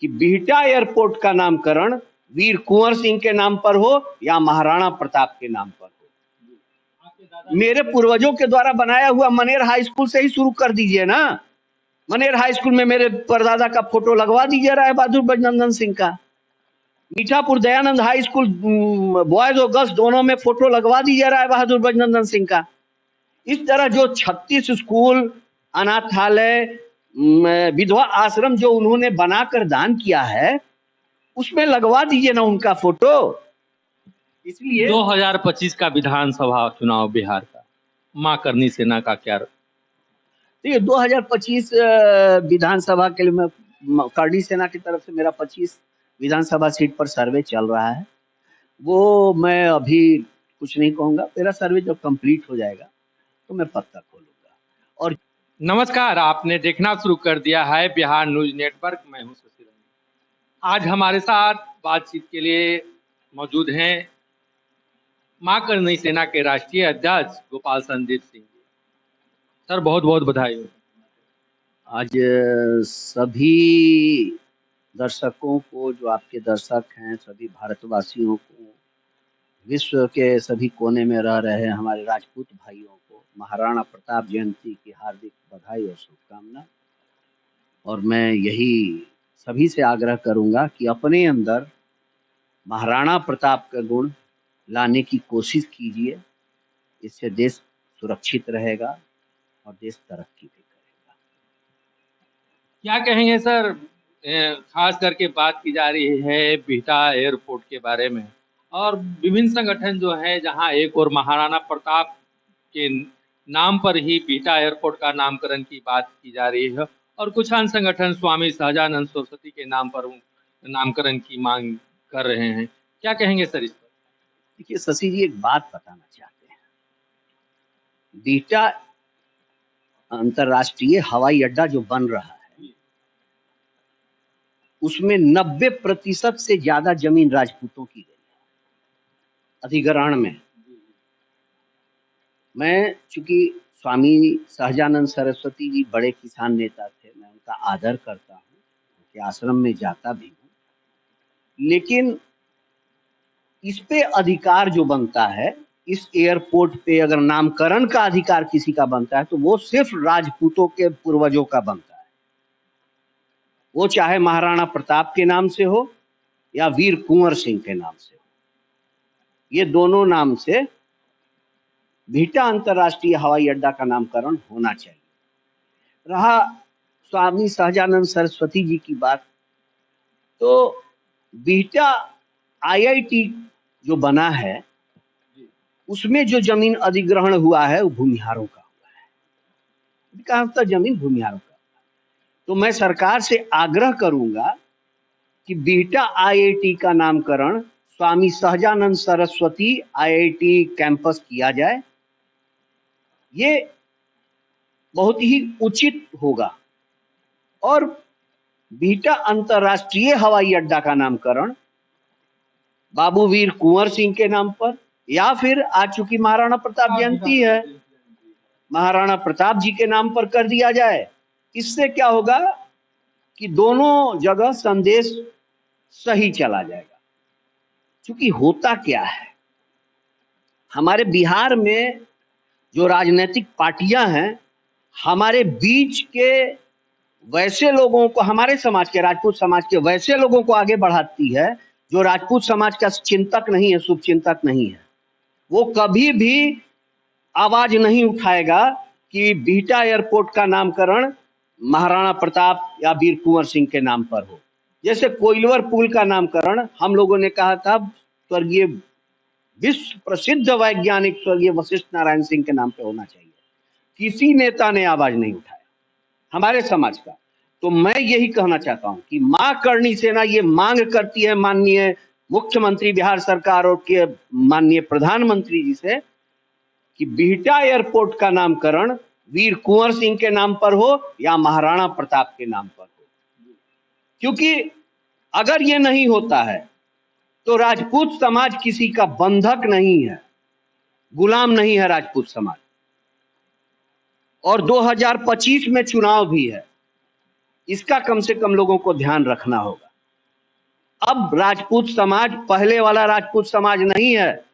कि बिहटा एयरपोर्ट का नामकरण वीर कुंवर सिंह के नाम पर हो या महाराणा प्रताप के नाम पर हो। मेरे पूर्वजों के द्वारा बनाया हुआ मनेर हाई स्कूल से ही शुरू कर दीजिए ना। मनेर हाई स्कूल में मेरे परदादा का फोटो लगवा दीजिए राय बहादुर ब्रजनंदन सिंह का। Mithapur Dayanand high school boys और गर्ल्स दोनों में फोटो लगवा दीजिए राय बहादुर ब्रजनंदन सिंह का। इस तरह जो 36 स्कूल, अनाथालय, विधवा आश्रम जो उन्होंने बनाकर दान किया है, उसमें लगवा दीजिए ना उनका फोटो। इसलिए 2025 का विधानसभा चुनाव बिहार का, मां करनी सेना का क्या? देखिए 2025 विधानसभा के लिए मैं करनी सेना की तरफ से मेरा 25 विधानसभा सीट पर सर्वे चल रहा है। वो मैं अभी कुछ नहीं कहूंगा, मेरा सर्वे जब कंप्लीट हो जाएगा तो मैं पत्ता खोलूंगा। और नमस्कार, आपने देखना शुरू कर दिया है बिहार न्यूज नेटवर्क। मैं हूं शशि रंजन। आज हमारे साथ बातचीत के लिए मौजूद हैं मां करनी सेना के राष्ट्रीय अध्यक्ष गोपाल संदीप सिंह जी। सर, बहुत बहुत बधाई हो। आज सभी दर्शकों को, जो आपके दर्शक हैं, सभी भारतवासियों को, विश्व के सभी कोने में रह रहे हमारे राजपूत भाइयों को महाराणा प्रताप जयंती की हार्दिक बधाई और शुभकामना। और मैं यही सभी से आग्रह करूंगा कि अपने अंदर महाराणा प्रताप का गुण लाने की कोशिश कीजिए। इससे देश सुरक्षित रहेगा और देश तरक्की भी करेगा। क्या कहेंगे सर? खास करके बात की जा रही है बिहटा एयरपोर्ट के बारे में, और विभिन्न संगठन जो है जहां एक और महाराणा प्रताप के नाम पर ही बिहटा एयरपोर्ट का नामकरण की बात की जा रही है, और कुछ अन्य संगठन स्वामी सहजानंद सरस्वती के नाम पर नामकरण की मांग कर रहे हैं। क्या कहेंगे सर इस पर? देखिए शशि जी, एक बात बताना चाहते हैं। बिहटा अंतरराष्ट्रीय हवाई अड्डा जो बन रहा है, उसमें 90% से ज्यादा जमीन राजपूतों की गई है अधिग्रहण में। मैं चूंकि स्वामी सहजानंद सरस्वती जी बड़े किसान नेता थे, मैं उनका आदर करता हूँ, उनके आश्रम में जाता भी हूँ, लेकिन इस पे अधिकार जो बनता है, इस एयरपोर्ट पे अगर नामकरण का अधिकार किसी का बनता है तो वो सिर्फ राजपूतों के पूर्वजों का बनता है। वो चाहे महाराणा प्रताप के नाम से हो या वीर कुंवर सिंह के नाम से हो, ये दोनों नाम से बिहटा अंतरराष्ट्रीय हवाई अड्डा का नामकरण होना चाहिए। रहा स्वामी सहजानंद सरस्वती जी की बात, तो बिहटा आईआईटी जो बना है, उसमें जो जमीन अधिग्रहण हुआ है वो भूमिहारों का हुआ है। कहाँ तक जमीन भूमिहारों का। तो मैं सरकार से आग्रह करूंगा कि बिहटा आईआईटी का नामकरण स्वामी सहजानंद सरस्वती आईआईटी कैंपस किया जाए। ये बहुत ही उचित होगा। और बिहटा अंतरराष्ट्रीय हवाई अड्डा का नामकरण बाबू वीर कुंवर सिंह के नाम पर, या फिर आज चूंकि महाराणा प्रताप जयंती है, महाराणा प्रताप जी के नाम पर कर दिया जाए। इससे क्या होगा कि दोनों जगह संदेश सही चला जाएगा। क्योंकि होता क्या है, हमारे बिहार में जो राजनीतिक पार्टियां हैं, हमारे बीच के वैसे लोगों को, हमारे समाज के, राजपूत समाज के वैसे लोगों को आगे बढ़ाती है जो राजपूत समाज का चिंतक नहीं है, शुभ चिंतक नहीं है। वो कभी भी आवाज नहीं उठाएगा कि बिहटा एयरपोर्ट का नामकरण महाराणा प्रताप या वीर कुंवर सिंह के नाम पर हो। जैसे कोइलवर पुल का नामकरण हम लोगों ने कहा था स्वर्गीय विश्व प्रसिद्ध वैज्ञानिक स्वर्गीय वशिष्ठ नारायण सिंह के नाम पे होना चाहिए। किसी नेता ने आवाज नहीं उठाया हमारे समाज का। तो मैं यही कहना चाहता हूं कि मां करनी सेना ये मांग करती है माननीय मुख्यमंत्री बिहार सरकार और के माननीय प्रधानमंत्री जी से कि बिहटा एयरपोर्ट का नामकरण वीर कुंवर सिंह के नाम पर हो या महाराणा प्रताप के नाम पर हो। क्योंकि अगर ये नहीं होता है तो राजपूत समाज किसी का बंधक नहीं है, गुलाम नहीं है राजपूत समाज। और 2025 में चुनाव भी है, इसका कम से कम लोगों को ध्यान रखना होगा। अब राजपूत समाज पहले वाला राजपूत समाज नहीं है,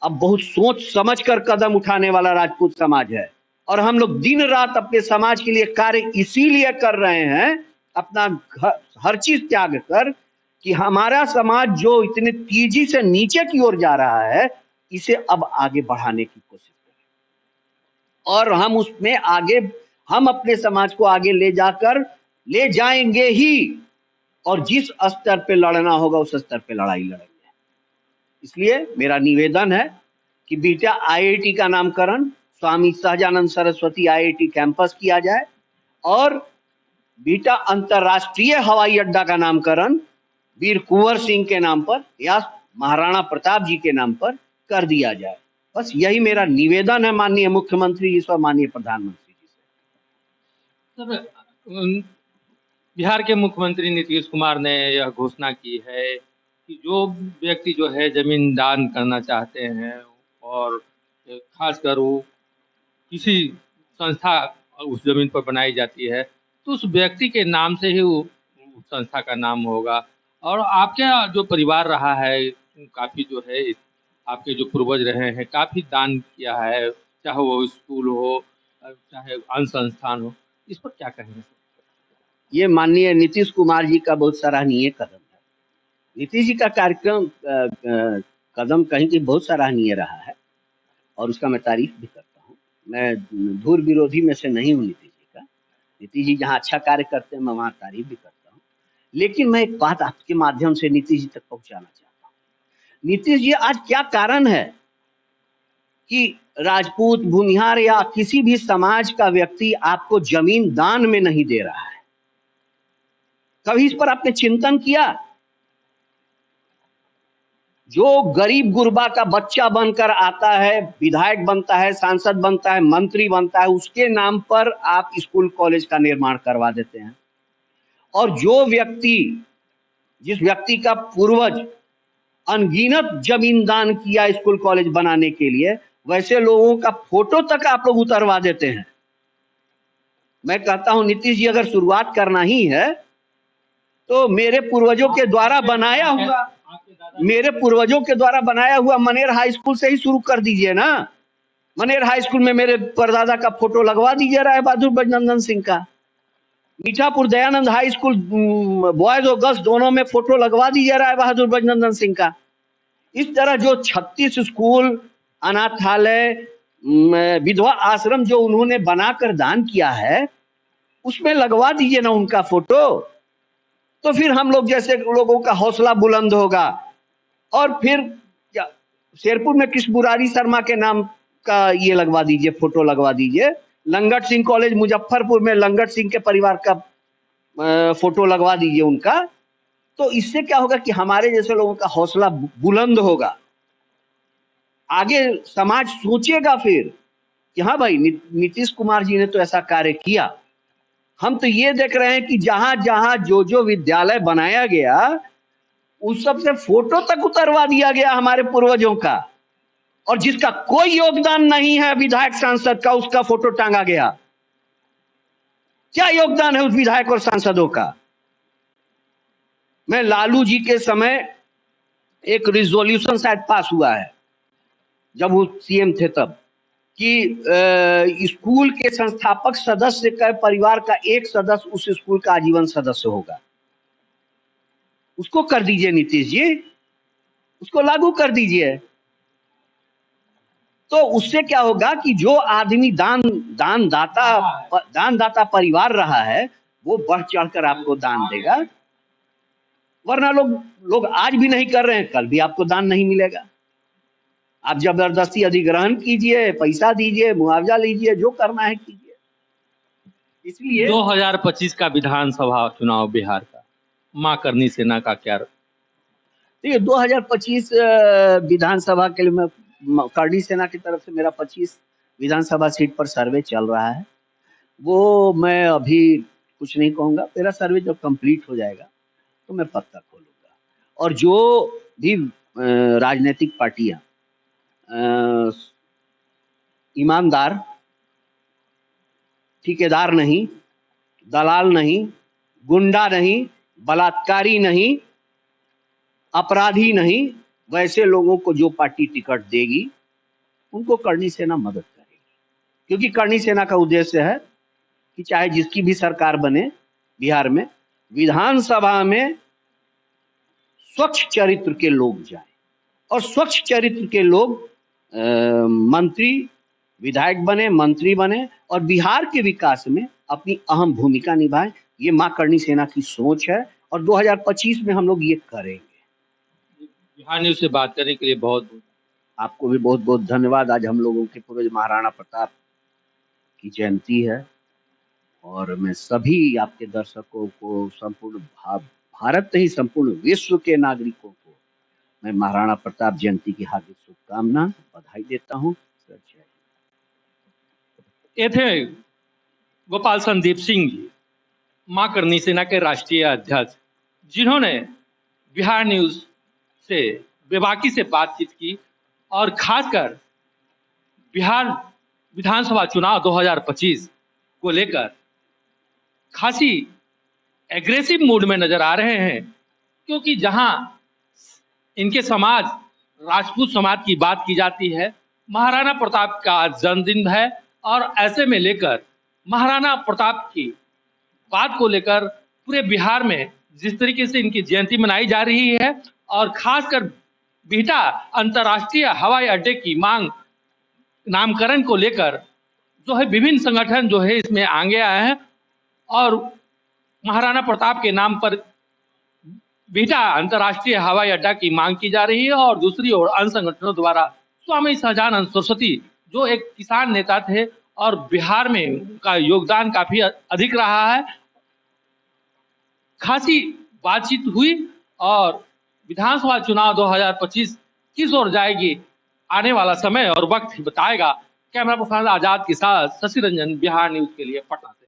अब बहुत सोच समझ कर कदम उठाने वाला राजपूत समाज है। और हम लोग दिन रात अपने समाज के लिए कार्य इसीलिए कर रहे हैं, अपना हर चीज त्याग कर, कि हमारा समाज जो इतने तेजी से नीचे की ओर जा रहा है, इसे अब आगे बढ़ाने की कोशिश करें। और हम उसमें आगे, हम अपने समाज को आगे ले जाकर ले जाएंगे ही, और जिस स्तर पे लड़ना होगा उस स्तर पे लड़ाई लड़ेंगे। इसलिए मेरा निवेदन है कि बिटिया आईआईटी का नामकरण स्वामी सहजानंद सरस्वती आईआईटी कैंपस किया जाए, और बिटा अंतरराष्ट्रीय हवाई अड्डा का नामकरण वीर कुंवर सिंह के नाम पर या महाराणा प्रताप जी के नाम पर कर दिया जाए। बस यही मेरा निवेदन है माननीय मुख्यमंत्री जी से और माननीय प्रधानमंत्री जी से। सर, बिहार के मुख्यमंत्री नीतीश कुमार ने यह घोषणा की है कि जो व्यक्ति जो है जमीन दान करना चाहते हैं, और खासकर वो किसी संस्था उस जमीन पर बनाई जाती है, तो उस व्यक्ति के नाम से ही वो उस संस्था का नाम होगा। और आपके जो परिवार रहा है, काफ़ी जो है आपके जो पूर्वज रहे हैं, काफ़ी दान किया है, चाहे वो स्कूल हो, चाहे अन्य संस्थान हो। इस पर क्या कहेंगे? ये माननीय नीतीश कुमार जी का बहुत सराहनीय कदम है। नीतीश जी का कार्यक्रम कदम कहीं की बहुत सराहनीय रहा है, और उसका मैं तारीफ भी करता हूँ। मैं धूर विरोधी में से नहीं हूँ नीतीश जी का। नीतीश जी जहाँ अच्छा कार्य करते हैं मैं वहाँ तारीफ भी करता हूँ। लेकिन मैं एक बात आपके माध्यम से नीतीश जी तक पहुँचाना चाहता हूँ। नीतीश जी, आज क्या कारण है कि राजपूत, भूमिहार या किसी भी समाज का व्यक्ति आपको जमीन दान में नहीं दे रहा है? कभी इस पर आपने चिंतन किया? जो गरीब गुरबा का बच्चा बनकर आता है, विधायक बनता है, सांसद बनता है, मंत्री बनता है, उसके नाम पर आप स्कूल कॉलेज का निर्माण करवा देते हैं। और जो व्यक्ति, जिस व्यक्ति का पूर्वज अनगिनत जमीन दान किया स्कूल कॉलेज बनाने के लिए, वैसे लोगों का फोटो तक आप लोग उतरवा देते हैं। मैं कहता हूं नीतीश जी, अगर शुरुआत करना ही है तो मेरे पूर्वजों के द्वारा बनाया हुआ मनेर हाई स्कूल से ही शुरू कर दीजिए ना। मनेर हाई स्कूल में मेरे परदादा का फोटो लगवा दीजिए, राय बहादुर ब्रजनंदन सिंह का। Mithapur Dayanand high school boys और गर्ल्स दोनों में फोटो लगवा दीजिए राय बहादुर ब्रजनंदन सिंह का। इस तरह जो 36 स्कूल, अनाथालय, विधवा आश्रम जो उन्होंने बनाकर दान किया है, उसमें लगवा दीजिए ना उनका फोटो। तो फिर हम लोग जैसे लोगों का हौसला बुलंद होगा। और फिर शेरपुर में कृष्ण मुरारी शर्मा के नाम का ये लगवा दीजिए, फोटो लगवा दीजिए। लंगट सिंह कॉलेज मुजफ्फरपुर में लंगट सिंह के परिवार का फोटो लगवा दीजिए उनका। तो इससे क्या होगा कि हमारे जैसे लोगों का हौसला बुलंद होगा, आगे समाज सोचेगा फिर कि हाँ भाई, नीतीश कुमार जी ने तो ऐसा कार्य किया। हम तो ये देख रहे हैं कि जहां जहां जो विद्यालय बनाया गया, उस सब से फोटो तक उतरवा दिया गया हमारे पूर्वजों का, और जिसका कोई योगदान नहीं है विधायक सांसद का, उसका फोटो टांगा गया। क्या योगदान है उस विधायक और सांसदों का? मैं लालू जी के समय एक रिजोल्यूशन शायद पास हुआ है, जब वो सीएम थे तब, कि स्कूल के संस्थापक सदस्य का परिवार का एक सदस्य उस स्कूल का आजीवन सदस्य होगा। उसको कर दीजिए नीतीश जी, उसको लागू कर दीजिए। तो उससे क्या होगा कि जो आदमी दानदाता परिवार रहा है, वो बढ़ चढ़कर आपको दान देगा। वरना लोग आज भी नहीं कर रहे हैं, कल भी आपको दान नहीं मिलेगा। आप जबरदस्ती अधिग्रहण कीजिए, पैसा दीजिए, मुआवजा लीजिए, जो करना है कीजिए। इसलिए 2025 का विधानसभा चुनाव बिहार का, मां करनी सेना का क्या? देखिए, 2025 विधानसभा के लिए मैं करनी सेना की तरफ से मेरा 25 विधानसभा सीट पर सर्वे चल रहा है। वो मैं अभी कुछ नहीं कहूँगा, मेरा सर्वे जब कंप्लीट हो जाएगा तो मैं पत्ता खोलूंगा। और जो भी राजनीतिक पार्टियां ईमानदार, ठेकेदार नहीं, दलाल नहीं, गुंडा नहीं, बलात्कारी नहीं, अपराधी नहीं, वैसे लोगों को जो पार्टी टिकट देगी उनको करणी सेना मदद करेगी, क्योंकि करणी सेना का उद्देश्य है कि चाहे जिसकी भी सरकार बने बिहार में, विधानसभा में स्वच्छ चरित्र के लोग जाएं और स्वच्छ चरित्र के लोग मंत्री विधायक बने, मंत्री बने और बिहार के विकास में अपनी अहम भूमिका निभाएं। ये मां करणी सेना की सोच है और 2025 में हम लोग ये करेंगे। बिहार न्यूज से बात करने के लिए बहुत बहुत आपको भी बहुत बहुत धन्यवाद। आज हम लोगों के पूर्वज महाराणा प्रताप की जयंती है और मैं सभी आपके दर्शकों को, संपूर्ण भारत नहीं संपूर्ण विश्व के नागरिकों को मैं महाराणा प्रताप जयंती की हार्दिक शुभकामना बधाई देता हूँ। ये थे गोपाल संदीप सिंह जी, मां करणी सेना के राष्ट्रीय अध्यक्ष, जिन्होंने बिहार न्यूज से बेबाकी से बातचीत की और खासकर बिहार विधानसभा चुनाव 2025 को लेकर खासी एग्रेसिव मूड में नजर आ रहे हैं, क्योंकि जहां इनके समाज राजपूत समाज की बात की जाती है, महाराणा प्रताप का जन्मदिन है और ऐसे में लेकर महाराणा प्रताप की बात को लेकर पूरे बिहार में जिस तरीके से इनकी जयंती मनाई जा रही है और खासकर बिहटा अंतर्राष्ट्रीय हवाई अड्डे की मांग नामकरण को लेकर जो है विभिन्न संगठन जो है इसमें आगे आए हैं और महाराणा प्रताप के नाम पर बिहटा अंतर्राष्ट्रीय हवाई अड्डा की मांग की जा रही है और दूसरी ओर अन्य संगठनों द्वारा स्वामी सहजानंद सरस्वती जो एक किसान नेता थे और बिहार में उनका योगदान काफी अधिक रहा है, खासी बातचीत हुई और विधानसभा चुनाव 2025 किस ओर जाएगी आने वाला समय और वक्त ही बताएगा। कैमरा पर्सन आजाद के साथ शशि रंजन, बिहार न्यूज के लिए पटना से।